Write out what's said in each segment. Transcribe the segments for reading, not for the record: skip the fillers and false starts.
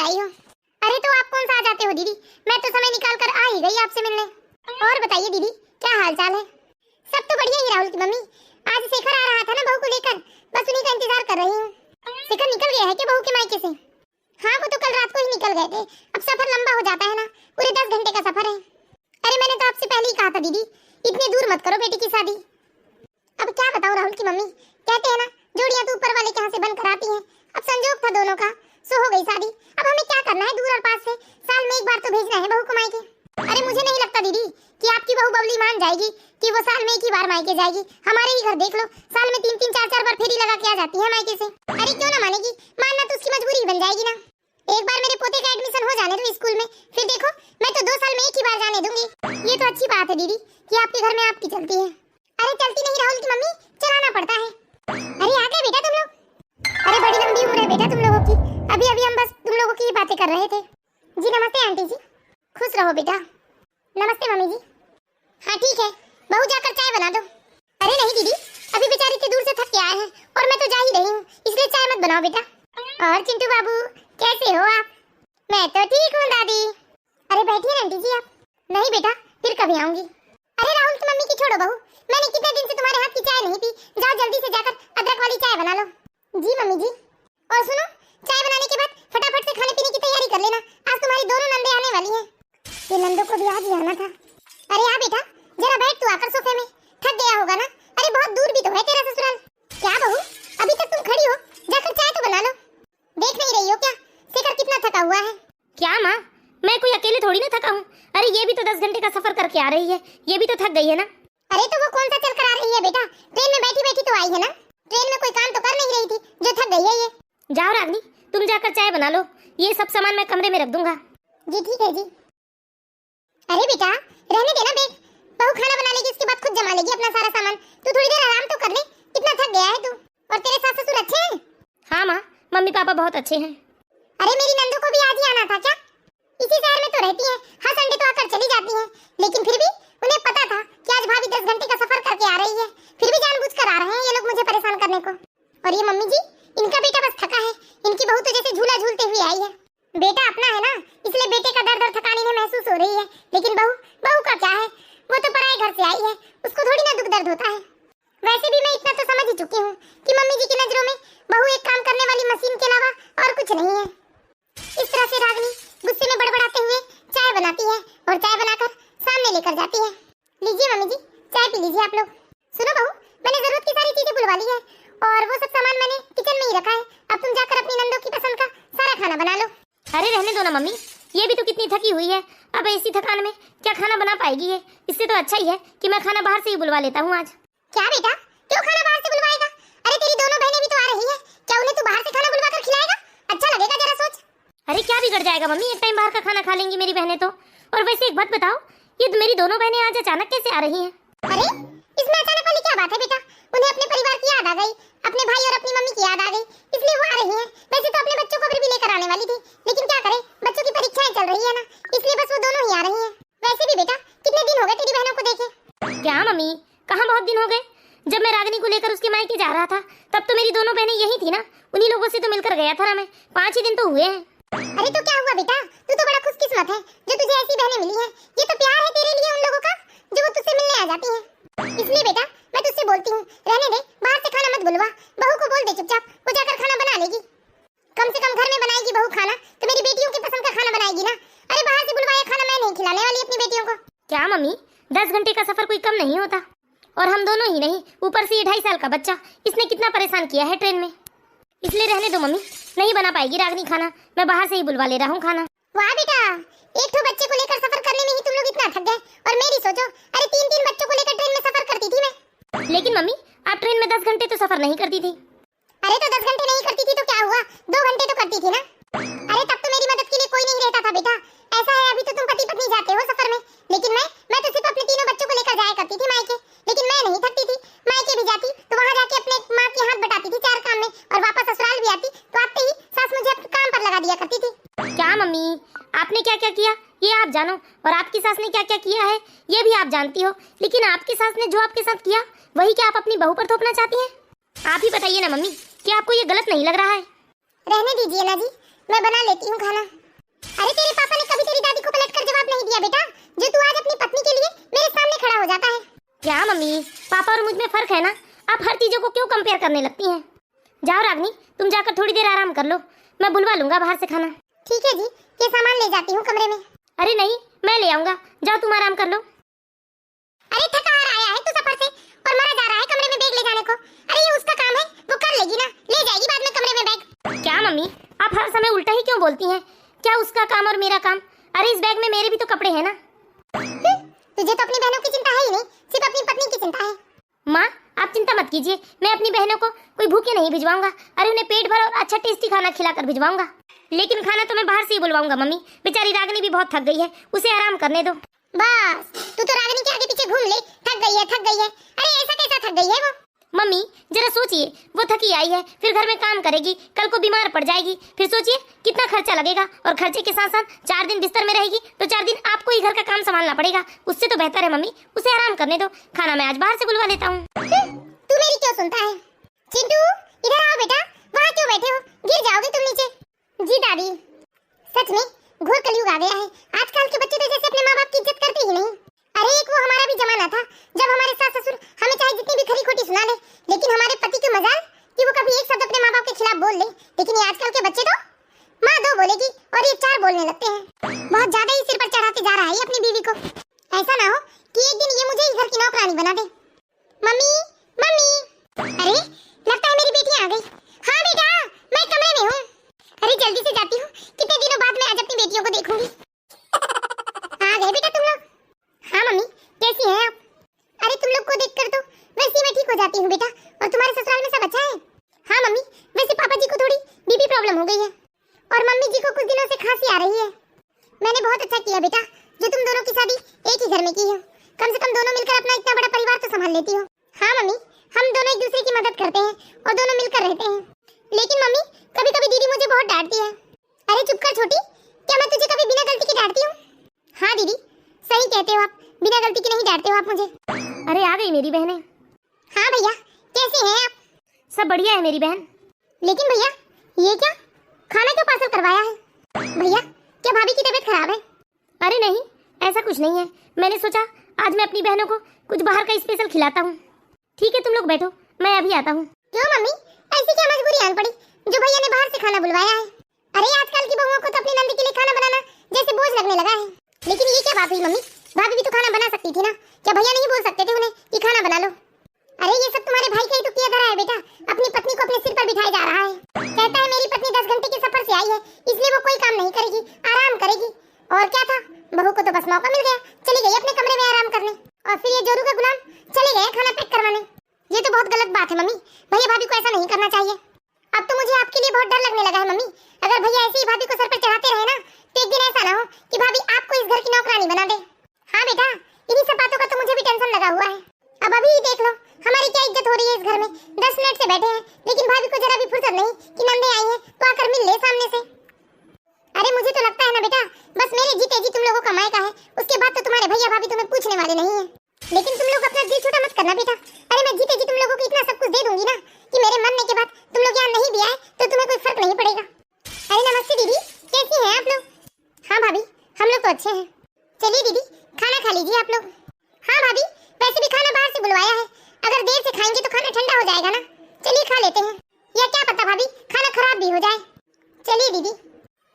बार आई हो। अरे तो आप कौन सा आ जाते हो दीदी, मैं तो समय निकाल कर आ ही गई आपसे मिलने। और बताइए दीदी, क्या हाल चाल है? सब तो बढ़िया ही। राहुल की मम्मी, आज शेखर आ रहा था ना बहू को लेकर, बस उन्हीं का इंतजार कर रही हूँ। शेखर निकल गया है क्या बहू के मायके से? हाँ, वो तो कल रात को ही निकल गए थे। अब सफर लंबा हो जाता है ना, पूरे 10 घंटे का सफर है। अरे मैंने तो आपसे पहले ही कहा था दीदी, इतनी दूर मत करो बेटी की शादी। अब क्या बताऊं राहुल की मम्मी, कहते हैं ना जोड़ियां तो ऊपर वाले के यहाँ से बन कर आती हैं। अब संजोग था दोनों का, सो हो गई शादी। अब हमें क्या करना है, दूर और पास से साल में एक बार तो भेजना है बहू को मायके। अरे मुझे नहीं लगता दीदी कि आपकी बहू बबली मान जाएगी कि वो साल में एक ही बार मायके जाएगी। हमारे ही घर देख लो, साल में 3-3 4-4 बार फेरी लगा के आ जाती है मायके से। अरे क्यों ना मानेगी, मानना तो उसकी मजबूरी बन जाएगी ना। एक बार मेरे पोते का एडमिशन हो जाने दो स्कूल में, फिर देखो मैं तो 2 साल में एक ही बार जाने दूंगी। ये तो अच्छी बात है दीदी कि आपके घर में आपकी चलती है। अरे चलती नहीं राहुल की मम्मी, चलाना पड़ता है। अरे आ गए बेटा तुम लोग। अरे बड़ी लंबी उम्र है बेटा तुम लोगों की, अभी अभी हम बस तुम लोगों की ही बातें कर रहे थे। जी नमस्ते आंटी जी। खुश रहो बेटा। नमस्ते मम्मी जी। हाँ ठीक है, बहू जाकर चाय बना दो। अरे नहीं दीदी, अभी बेचारी इतनी दूर से थक के आए हैं और मैं तो जा ही रही हूँ, इसलिए चाय मत बनाओ बेटा। और चिंटू बाबू कैसे हो आप? मैं तो ठीक हूँ दादी। अरे बैठिए ना आंटी जी आप। नहीं बेटा, फिर कभी आऊंगी। अरे राहुल की मम्मी की छोड़ो बहू, मैंने कितने दिन से तुम्हारे हाथ की चाय नहीं पी, जाओ जल्दी से जाकर अदरक वाली चाय बना लो। जी मम्मी जी। और सुनो, चाय बनाने के बाद फटाफट से खाने पीने की तैयारी कर लेना, आज तुम्हारी दोनों नंदे आने वाली हैं। ये नंदों को भी आज ही आना था। अरे आ बेटा, जरा बैठ तू आकर सोफे में, थक गया होगा ना। अरे बहुत दूर भी तो है तेरा ससुराल। क्या बहू, अभी तक तुम खड़ी हो, जाकर चाय तो बना लो। देख नहीं रही हो क्या शेखर कितना थका हुआ है? क्या माँ, मैं कोई अकेले थोड़ी ना थका हूँ। अरे ये भी तो 10 घंटे का सफर करके आ रही है, ये भी तो थक गई है ना। अरे तो वो कौन सा चल कर आ रही है बेटा, ट्रेन में बैठी बैठी तो आई है ना। ट्रेन में कोई काम तो कर नहीं रही थी जो थक गई है ये। जाओ रागनी, तुम जाकर चाय बना लो, ये सब सामान मैं कमरे में रख दूंगा। जी ठीक है जी। अरे बेटा रहने देना बेट, बहू खाना बना लेगी, उसके बाद खुद जमा लेगी अपना सारा सामान। तू थोड़ी देर आराम तो कर ले, कितना थक गया है तू। और तेरे सास ससुर अच्छे हैं? हाँ माँ, मम्मी पापा बहुत अच्छे हैं। अरे मेरी नंदू को भी आज ही आना था क्या? इसी शहर में तो रहती है, हर संडे तो आकर चली जाती है, लेकिन फिर भी उन्हें पता था कि आज भाभी 10 घंटे का सफर करके आ रही है, फिर भी जानबूझकर आ रहे हैं ये लोग मुझे परेशान करने को। और ये मम्मी जी, इनका बेटा बस थका है, इनकी बहू तो जैसे झूला झूलते हुए आई है। बेटा अपना है ना, इसलिए बेटे का दर्द और थकान इन्हें महसूस हो रही है, लेकिन बहू का क्या है, वो तो पराए घर से आई है, उसको थोड़ी ना दुख दर्द होता है। वैसे भी मैं इतना तो समझ ही चुकी हूँ कि मम्मी जी की नजरों में बहू एक काम करने वाली मशीन के अलावा और कुछ नहीं है। इस तरह से रागनी गुस्से में बड़बड़ाते हुए चाय बनाती है और चाय बनाकर सामने लेकर जाती है। लीजिए मम्मी जी, चाय पी लीजिए आप लोग। सुनो बहू, मैंने जरूरत की सारी चीजें बुलवा ली है और वो सब सामान मैंने किचन में ही रखा है, अब तुम जाकर अपनी नंदों की पसंद का सारा खाना बना लो। अरे रहने दो ना मम्मी, ये भी तो कितनी थकी हुई है, अब ऐसी थकान में क्या खाना बना पाएगी ये। इससे तो अच्छा ही है कि मैं खाना बाहर से ही बुलवा लेता हूँ आज। क्या बेटा, क्यों खाना बाहर से बुलवाएगा? अरे तेरी दोनों बहनें भी तो आ रही है, क्या उन्हें तू बाहर से खाना बुलवा कर खिलाएगा? अच्छा लगेगा, जरा सोच। अरे क्या बिगड़ जाएगा मम्मी, एक टाइम बाहर का खाना खा लेंगी मेरी बहनें तो। और वैसे एक बात बताओ, ये मेरी दोनों बहनें आज अचानक कैसे आ रही हैं? अरे इसमें अचानक वाली क्या बात है बेटा, उन्हें अपने परिवार की याद आ गई, अपने भाई और अपनी मम्मी की याद आ गई, इसलिए वो आ रही हैं। वैसे तो अपने बच्चों को भी लेकर आने वाली थी, लेकिन क्या करें, बच्चों की परीक्षाएं चल रही है ना, इसलिए बस वो दोनों ही आ रही हैं। वैसे भी बेटा कितने दिन हो गए तेरी बहनों को देखे? क्या मम्मी, कहाँ बहुत दिन हो गए। जब मैं रागिनी को लेकर उसके मायके जा रहा था तब तो मेरी दोनों बहनें यही थी ना, उन्हीं लोगों से तो मिलकर गया था ना मैं, 5 ही दिन तो हुए हैं। अरे तो क्या हुआ बेटा, तू तो बड़ा खुशकिस्मत है जो तुझे ऐसी बहनें मिली हैं। ये तो प्यार है तेरे लिए उन लोगों का जो वो तुझसे मिलने आ जाती हैं। इसलिए बेटा मैं तुझसे बोलती हूँ, रहने दे, बाहर से खाना मत बुलवा, बहू को बोल दे चुपचाप, वो जाकर खाना बना लेगी। कम से कम घर में बनाएगी बहू खाना तो मेरी बेटियों की पसंद का खाना बनाएगी ना। अरे बाहर से बुलवाया खाना मैं नहीं खिलाने वाली अपनी बेटियों को। क्या मम्मी, 10 घंटे का सफर कोई कम नहीं होता, और हम दोनों ही नहीं, ऊपर से ये 2.5 साल का बच्चा, इसने कितना परेशान किया है ट्रेन में। इसलिए रहने दो मम्मी, नहीं बना पाएगी रागनी खाना, मैं बाहर से ही बुलवा ले रहा हूँ खाना। वाह बेटा, एक तो बच्चे को लेकर सफर करने में ही तुम लोग इतना थक गए, और मेरी सोचो, अरे 3-3 बच्चों को लेकर ट्रेन में सफर करती थी मैं। लेकिन मम्मी, आप ट्रेन में 10 घंटे तो सफर नहीं करती थी। अरे तो 10 घंटे नहीं करती थी तो क्या हुआ, 2 घंटे तो करती थी ना। अरे तब तो मेरी मदद के लिए कोई नहीं रहता था बेटा। ऐसा है अभी तो तुम पति पत्नी जाते हो सफर में, लेकिन मैं तो सिर्फ अपने तीनों बच्चों को लेकर जाया करती थी मायके। लेकिन मैं नहीं थकती थी, मायके भी जाती तो वहाँ जाके अपने माँ के हाथ बटाती थी 4 काम में, और वापस ससुराल भी आती तो आते ही सास मुझे अपने काम पर लगा दिया करती थी। क्या मम्मी, आपने क्या क्या किया ये आप जानो, और आपकी सास ने क्या क्या किया है ये भी आप जानती हो, लेकिन आपकी सास ने जो आपके साथ किया वही क्या आप अपनी बहू पर थोपना चाहती हैं? आप ही बताइए ना मम्मी, क्या आपको ये गलत नहीं लग रहा है? रहने दीजिए ना जी, मैं बना लेती हूँ खाना। अरे तेरे पापा ने कभी तेरी दादी को पलटकर जवाब नहीं दिया बेटा, जो तू आज अपनी पत्नी के लिए मेरे सामने खड़ा हो जाता है। क्या मम्मी, पापा और मुझ में फर्क है ना, आप हर चीजों को क्यों कंपेयर करने लगती हैं? जाओ रागनी, तुम जाकर थोड़ी देर आराम कर लो, मैं बुलवा लूंगा बाहर से खाना। ठीक है जी, ये सामान ले जाती हूँ कमरे में। अरे नहीं, मैं ले आऊंगा, जाओ तुम आराम कर लो। अरे थका हार आया है तू सफर से और मरा जा रहा है कमरे में बैग ले जाने को। अरे ये उसका काम है, वो कर लेगी ना, ले जाएगी बाद में कमरे में बैग। क्या मम्मी, आप हर समय उल्टा ही क्यों बोलती हैं? क्या उसका काम और मेरा काम? अरे इस बैग में मेरे भी तो कपड़े हैं ना। तुझे तो अपनी बहनों की चिंता है ही नहीं, सिर्फ अपनी पत्नी की चिंता है। माँ आप चिंता मत कीजिए, मैं अपनी बहनों को कोई भूखे नहीं भिजवाऊंगा। अरे उन्हें पेट भर और अच्छा टेस्टी खाना खिलाकर भिजवाऊंगा। लेकिन खाना तो मैं बाहर से ही बुलवाऊंगा मम्मी, बेचारी रागनी भी बहुत थक गई है, उसे आराम करने दो। बस तू तो रागनी के आगे पीछे घूम ले, थक गई है थक गई है। अरे ऐसा कैसा थक गई है वो? मम्मी जरा सोचिए, वो थकी आई है, फिर घर में काम करेगी, कल को बीमार पड़ जाएगी, फिर सोचिए कितना खर्चा लगेगा, और खर्चे के साथ साथ 4 दिन बिस्तर में रहेगी तो 4 दिन आपको ही घर का काम संभालना पड़ेगा। उससे तो बेहतर है मम्मी उसे आराम करने दो, खाना मैं आज बाहर से बुलवा लेता हूँ। तू मेरी क्यों सुनता है? चिंटू इधर आओ बेटा, वहाँ क्यों बैठे हो, गिर जाओगे तुम नीचे। जी दादी, सच में घोर कलयुग आ गया है, आजकल के बच्चे तो जैसे अपने माँ बाप की इज्जत करते ही नहीं। अरे एक वो हमारा भी जमाना था जब हमारे सास ससुर हमें चाहे जितनी भी खरी खोटी सुना ले, लेकिन हमारे पति की मजाल कि वो कभी एक शब्द अपने माँ बाप के खिलाफ बोल ले। लेकिन ये आजकल के बच्चे तो माँ 2 बोलेगी और ये 4 बोलने लगते हैं। बहुत ज्यादा ही सिर पर चढ़ाते जा रहा है अपनी बीवी को। ऐसा ना हो कि एक दिन ये मुझे ही घर की नौकरानी बना दे। मम्मी मम्मी, अरे लगता है मेरी बेटी आ गई। हाँ बेटा मैं कमरे में हूँ। अरे जल्दी से जाती हूँ, कितने दिनों बाद मैं आज अपनी बेटियों को देखूंगी। आ गए बेटा तुम लोग? हाँ मम्मी कैसी हैं आप? अरे तुम लोग को देखकर तो वैसे मैं ठीक हो जाती हूँ बेटा, और तुम्हारे ससुराल में सब अच्छा है? हाँ मम्मी, वैसे पापा जी को थोड़ी बीपी प्रॉब्लम हो गई है और मम्मी जी को कुछ दिनों से खांसी आ रही है। मैंने बहुत अच्छा किया बेटा जो तुम दोनों की शादी एक ही घर में की हो, कम से कम दोनों मिलकर अपना इतना बड़ा परिवार तो संभाल लेती हो। हाँ मम्मी, हम दोनों एक दूसरे की मदद करते हैं और दोनों मिलकर रहते हैं। लेकिन मम्मी कभी कभी दीदी मुझे बहुत डांटती है। अरे चुप कर छोटी, क्या मैं तुझे कभी बिना गलती के डांटती हूँ? हाँ दीदी सही कहते हो आप, बिना गलती के नहीं डांटते हो आप मुझे। अरे आ गई मेरी बहनें। हाँ भैया कैसे हैं आप? सब बढ़िया है मेरी बहन। लेकिन भैया ये क्या, खाना क्यों पार्सल करवाया है? भैया क्या भाभी की तबीयत खराब है? अरे नहीं ऐसा कुछ नहीं है, मैंने सोचा आज मैं अपनी बहनों को कुछ बाहर का स्पेशल खिलाता हूँ। ठीक है तुम लोग बैठो, मैं अभी आता हूँ। क्यों मम्मी, ऐसी क्या मजबूरी आन पड़ी जो भैया ने बाहर से खाना बुलवाया है? अरे आजकल की बहुओं को तो अपनी नंद के लिए खाना बनाना जैसे बोझ लगने लगा है। लेकिन ये क्या बात हुई मम्मी, भाभी भी तो खाना बना सकती थी ना, क्या भैया नहीं बोल सकते थे उन्हें कि खाना बना लो? अरे ये सब तुम्हारे भाई का ही तो किया धरा है बेटा, अपनी पत्नी को अपने सिर पर बिठाया जा रहा है। कहता है मेरी पत्नी 10 घंटे के सफर से आई है इसलिए वो कोई काम नहीं करेगी, आराम करेगी। और क्या था, बहू को तो बस मौका मिल गया, चली गई अपने कमरे में आराम करने, और फिर ये जोरू का गुलाम चले गए खाना पैक करवाने। ये तो बहुत गलत बात है मम्मी, भैया भाभी को ऐसा नहीं करना चाहिए। अब तो मुझे आपके लिए बहुत डर लगने लगा है मम्मी, अगर भैया ऐसे ही भाभी को सर पर चढ़ाते रहे ना तो एक दिन ऐसा ना हो कि भाभी आपको इस घर की नौकरानी बना दे। हाँ बेटा इन्हीं सब बातों का तो मुझे भी टेंशन लगा हुआ है। अब अभी ही देख लो हमारी क्या इज्जत हो रही है इस घर में, 10 मिनट से बैठे हैं लेकिन भाभी को जरा भी फुर्सत नहीं कि नंदे आई है तो आकर मिल ले सामने से। अरे मुझे तो लगता है ना बेटा बस मेरे जीते जी तुम लोगों का मायका है, उसके बाद तो तुम्हारे भैया भाभी तुम्हें पूछने वाले नहीं है। लेकिन तुम लोग अपना दिल छोटा मत करना बेटा, अरे मैं जीते जी तुम लोगों को इतना सब कुछ दे दूंगी ना कि मेरे मरने के बाद तुम लोग यहाँ नहीं भी आए तो तुम्हें कोई फर्क नहीं पड़ेगा। अरे नमस्ते दीदी, कैसी हैं आप लोग? हाँ भाभी हम लोग तो अच्छे हैं। चलिए दीदी खाना खा लीजिए आप लोग। हाँ भाभी वैसे भी खाना बाहर से बुलवाया है, अगर देर से खाएंगे तो खाना ठंडा हो जाएगा ना, चलिए खा लेते हैं। या क्या पता भाभी खाना खराब भी हो जाए। चलिए दीदी,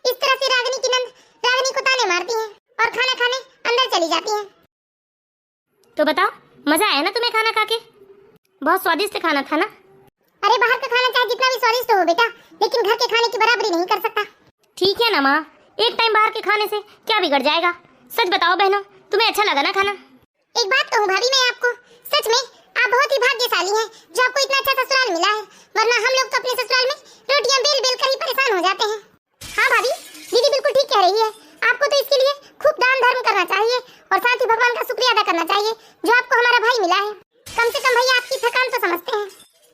इस तरह से रागिनी की नंद रागिनी को ताने मारती है और खाना खाने अंदर चली जाती है। तो बताओ मजा आया ना तुम्हें खाना खा के? बहुत स्वादिष्ट खाना था ना? अरे बाहर का खाना चाहे जितना भी स्वादिष्ट हो बेटा, लेकिन घर के खाने की बराबरी नहीं कर सकता। ठीक है ना माँ, एक टाइम बाहर के खाने से क्या बिगड़ जाएगा? सच बताओ बहनों, तुम्हें अच्छा लगा ना खाना? एक बात कहूँ भाभी मैं आपको, सच में आप बहुत ही भाग्यशाली हैं जो आपको इतना अच्छा ससुराल मिला है, वरना हम लोग तो अपने ससुराल में रोटियां बेल बेल कर ही परेशान हो जाते हैं। हाँ भाभी दीदी बिल्कुल ठीक कह रही है, आपको तो इसके लिए खूब दान धर्म करना चाहिए और साथ ही भगवान का शुक्रिया अदा करना चाहिए जो आपको हमारा भाई मिला है। कम से कम भैया आपकी थकान तो समझते हैं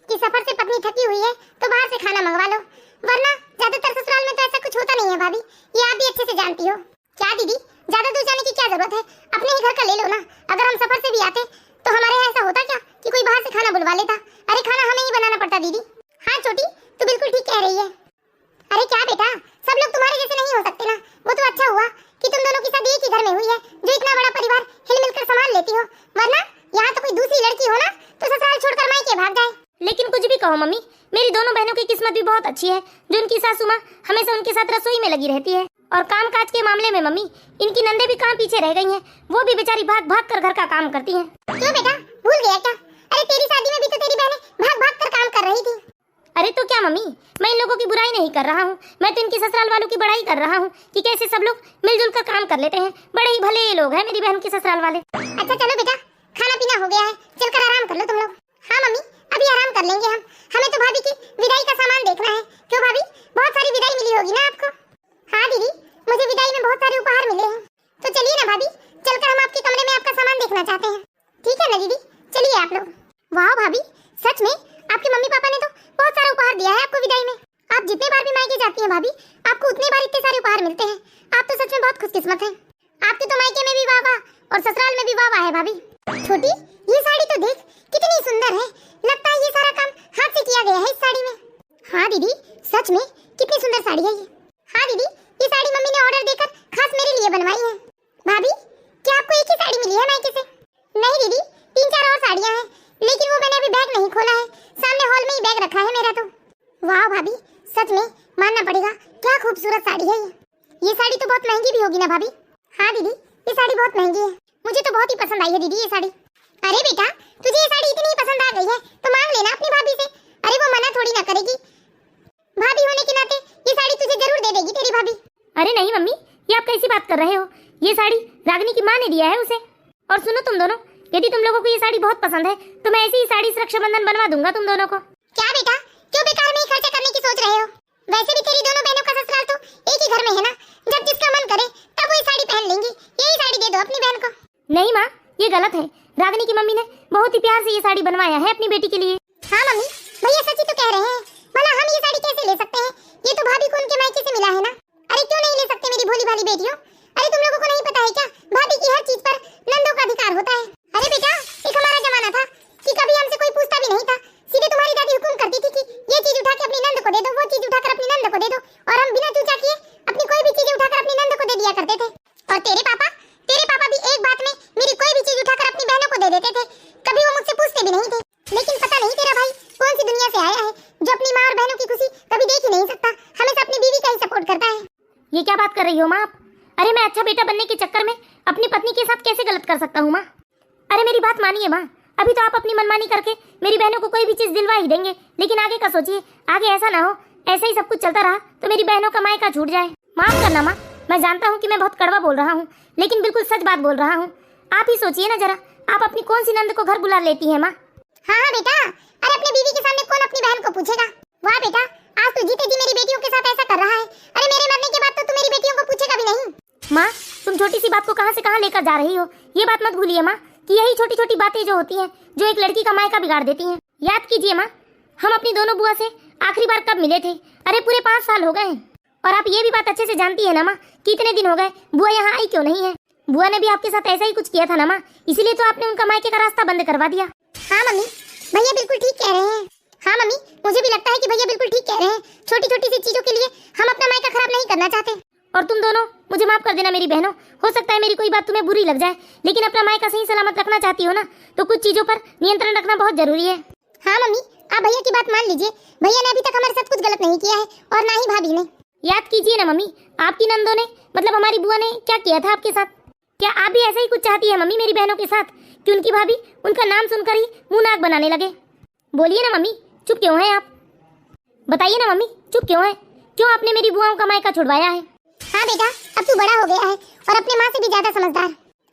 कि सफर से पत्नी थकी हुई है तो बाहर से खाना मंगवा लो, वरना ज्यादातर ससुराल में तो ऐसा कुछ होता नहीं है भाभी, ये आप भी अच्छे से जानती हो। क्या दीदी ज्यादा दूर जाने की क्या जरूरत है, अपने ही घर का ले लो ना। अगर हम सफर से भी आते तो हमारे यहाँ ऐसा होता क्या कि कोई बाहर से खाना बुलवा लेता? अरे खाना हमें ही बनाना पड़ता दीदी। हाँ छोटी तू बिल्कुल ठीक कह रही है। अरे क्या बेटा सब लोग मम्मी, मेरी दोनों बहनों की किस्मत भी बहुत अच्छी है जो उनकी सासू माँ हमेशा उनके साथ रसोई में लगी रहती है। और काम काज के मामले में मम्मी, इनकी नंदे भी कहाँ पीछे रह गई हैं, वो भी बेचारी भाग भाग कर घर का काम करती हैं। क्यों बेटा, भूल गया क्या? अरे तेरी शादी में भी तो तेरी बहनें भाग भाग कर काम कर रही थी। अरे तो क्या मम्मी, मैं इन लोगों की बुराई नहीं कर रहा हूँ, मैं तो इनके ससुराल वालों की बड़ाई कर रहा हूँ कि कैसे सब लोग मिलजुल कर काम कर लेते हैं। बड़े ही भले ये लोग हैं मेरी बहन के ससुराल वाले। अच्छा चलो बेटा, खाना पीना हो गया है, चलकर आराम कर लो तुम लोग। हाँ मम्मी, अभी आराम कर लेंगे हम। हमें तो भाभी की विदाई का सामान देखना है। क्यों भाभी, बहुत सारी विदाई मिली होगी ना आपको? हाँ दीदी, मुझे विदाई में बहुत सारे उपहार मिले हैं। तो चलिए ना भाभी, चलकर हम आपके कमरे में आपका सामान देखना चाहते हैं। ठीक है ना दीदी, चलिए आप लोग। वाह भाभी, सच में आपके मम्मी पापा ने तो बहुत सारा उपहार दिया है आपको विदाई में। आप जितने बार भी मायके जाती हैं भाभी, आपको उतने बार इतने सारे उपहार मिलते हैं। आप तो सच में बहुत खुशकिस्मत हैं। आपके तो मायके में भी वाह वाह और ससुराल में भी वाह वाह है भाभी। छोटी, ये साड़ी तो देख कितनी सुंदर है। लगता है ये सारा काम हाथ से किया गया है इस साड़ी में। हाँ दीदी, सच में कितनी सुंदर साड़ी है ये। हाँ दीदी, ये साड़ी मम्मी ने ऑर्डर देकर खास मेरे लिए बनवाई है। भाभी, क्या आपको एक ही साड़ी मिली है मायके से? नहीं दीदी, 3-4 और साड़ियाँ हैं, लेकिन वो मैंने अभी बैग नहीं खोला है। सामने हॉल में ही बैग रखा है मेरा तो। वाह भाभी, सच में मानना पड़ेगा, क्या खूबसूरत साड़ी है ये। ये साड़ी तो बहुत महंगी भी होगी ना भाभी? हाँ दीदी, ये साड़ी बहुत महंगी है। मुझे तो बहुत ही पसंद आई है दीदी ये साड़ी। अरे बेटा, तुझे ये साड़ी इतनी पसंद आ गई है तो मांग लेना अपनी भाभी से। अरे वो मना थोड़ी ना करेगी। भाभी होने के नाते ये साड़ी तुझे जरूर दे देगी तेरी भाभी। अरे नहीं मम्मी, ये आप कैसी बात कर रहे हो? ये साड़ी रागिनी की माँ ने दिया है उसे। और सुनो तुम दोनों, यदि तुम लोगों को ये साड़ी बहुत पसंद है तो मैं ऐसी ही साड़ी से रक्षाबंधन बनवा दूंगा तुम दोनों को। क्या बेटा, क्यों बेकार में ही खर्चा करने की सोच रहे हो? वैसे भी तेरी दोनों बहनों का ससुराल तो एक ही घर में है ना। जब जिसका मन करे तब वो ये साड़ी पहन लेंगी। यही साड़ी दे दो अपनी बहन को। नहीं माँ, ये गलत है। रागिनी की मम्मी ने बहुत ही प्यार से ये साड़ी बनवाया है अपनी बेटी के लिए। हाँ मम्मी, भैया सच ही तो कह रहे हैं। भला हम ये साड़ी कैसे ले सकते हैं? ये तो भाभी को उनके मायके से मिला है ना। अरे क्यों नहीं ले सकते मेरी भोली भाली बेटियों? अरे तुम लोगों को नहीं पता है क्या, भाभी की हर चीज पर नंदों का अधिकार होता है। अरे बेटा, एक हमारा जमाना था कि कभी हमसे कोई पूछता भी नहीं था। सीधे तुम्हारी दादी हुक्म करती थी कि ये चीज उठा के अपनी नंद को दे दो, वो चीज उठाकर अपनी नंद को दे दो, और हम बिना चूचा किए अपनी कोई भी चीज उठाकर अपनी नंद को दे दिया करते थे। और तेरे पापा भी एक बात में मेरी कोई भी चीज उठाकर अपनी बहनों को दे देते थे। कभी वो मुझसे पूछते भी नहीं थे। लेकिन पता नहीं तेरा भाई कौन सी दुनिया से आया है जो अपनी माँ और बहनों की खुशी कभी देख ही नहीं सकता, हमेशा अपनी बीवी का ही सपोर्ट करता है। ये क्या बात कर रही हो माँ आप? अरे मैं अच्छा बेटा बनने के चक्कर में अपनी पत्नी के साथ कैसे गलत कर सकता हूँ माँ? अरे मेरी बात मानिए माँ, अभी तो आप अपनी मनमानी करके मेरी बहनों को कोई भी चीज दिलवा ही देंगे, लेकिन आगे का सोचिए। आगे ऐसा ना हो, ऐसे ही सब कुछ चलता रहा तो मेरी बहनों का मायका छूट जाए। माफ करना माँ, मैं जानता हूँ कि मैं बहुत कड़वा बोल रहा हूँ, लेकिन बिल्कुल सच बात बोल रहा हूँ। आप ही सोचिए ना जरा, आप अपनी कौन सी नंद को घर बुला लेती है माँ? हाँ बेटा, अरे अपनी बीवी के सामने कौन अपनी बहन को पूछेगा? वाह बेटा, आज तो जीते जी मेरी बेटियों के साथ ऐसा कर रहा है। अरे मेरे मरने के बाद तो तू मेरी बेटियों को पूछेगा भी नहीं। माँ, तुम छोटी सी बात को कहाँ से कहाँ लेकर जा रही हो, ये बात मत भूलिए माँ कि यही छोटी छोटी बातें जो होती हैं जो एक लड़की का मायका बिगाड़ देती हैं। याद कीजिए माँ, हम अपनी दोनों बुआ से आखिरी बार कब मिले थे? अरे पूरे 5 साल हो गए हैं। और आप ये भी बात अच्छे से जानती है ना माँ, कितने दिन हो गए बुआ यहाँ आई क्यों नहीं है? बुआ ने भी आपके साथ ऐसा ही कुछ किया था ना माँ, इसीलिए तो आपने उनका मायके का रास्ता बंद करवा दिया। हाँ मम्मी, भैया बिल्कुल ठीक कह रहे हैं। हाँ मम्मी, मुझे भी लगता है कि भैया बिल्कुल ठीक कह रहे हैं। छोटी छोटी सी चीजों के लिए हम अपना मायका खराब नहीं करना चाहते। और तुम दोनों मुझे माफ कर देना मेरी बहनों, हो सकता है मेरी कोई बात तुम्हें बुरी लग जाए, लेकिन अपना मायका सही सलामत रखना चाहती हो ना, तो कुछ चीजों पर नियंत्रण रखना बहुत जरूरी है। हाँ मम्मी, आप भैया की बात मान लीजिए। भैया ने अभी तक हमारे साथ कुछ गलत नहीं किया है, और ना ही भाभी ने। याद कीजिए ना मम्मी, आपकी नंदों ने मतलब हमारी बुआ ने क्या किया था आपके साथ? क्या आप भी ऐसा ही कुछ चाहती है मम्मी मेरी बहनों के साथ कि उनकी भाभी उनका नाम सुनकर ही मुंह नाक बनाने लगे? बोलिए ना मम्मी, चुप क्यों हैं आप? बताइए ना मम्मी, चुप क्यों है? क्यों आपने मेरी बुआओं का मायका छुड़वाया है? हाँ बेटा, अब तू बड़ा हो गया है और अपने माँ से भी ज्यादा समझदार।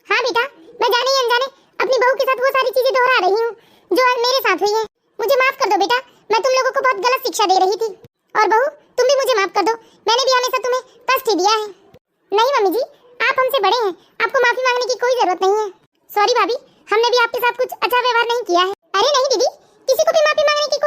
हाँ बेटा, मैं जाने ही अनजाने अपनी बहू के साथ वो सारी चीजें दोहरा रही हूँ जो आज मेरे साथ हुई है। मुझे माफ कर दो बेटा, मैं तुम लोगों को बहुत गलत शिक्षा दे रही थी। और बहू, तुम भी मुझे माफ कर दो, मैंने भी हमेशा तुम्हें कष्ट ही दिया है। नहीं मम्मी जी, आप हमसे बड़े हैं, आपको माफी मांगने की कोई जरूरत नहीं है। सॉरी भाभी, हमने भी आपके साथ कुछ अच्छा व्यवहार नहीं किया है। अरे नहीं दीदी, किसी को भी माफी मांगने की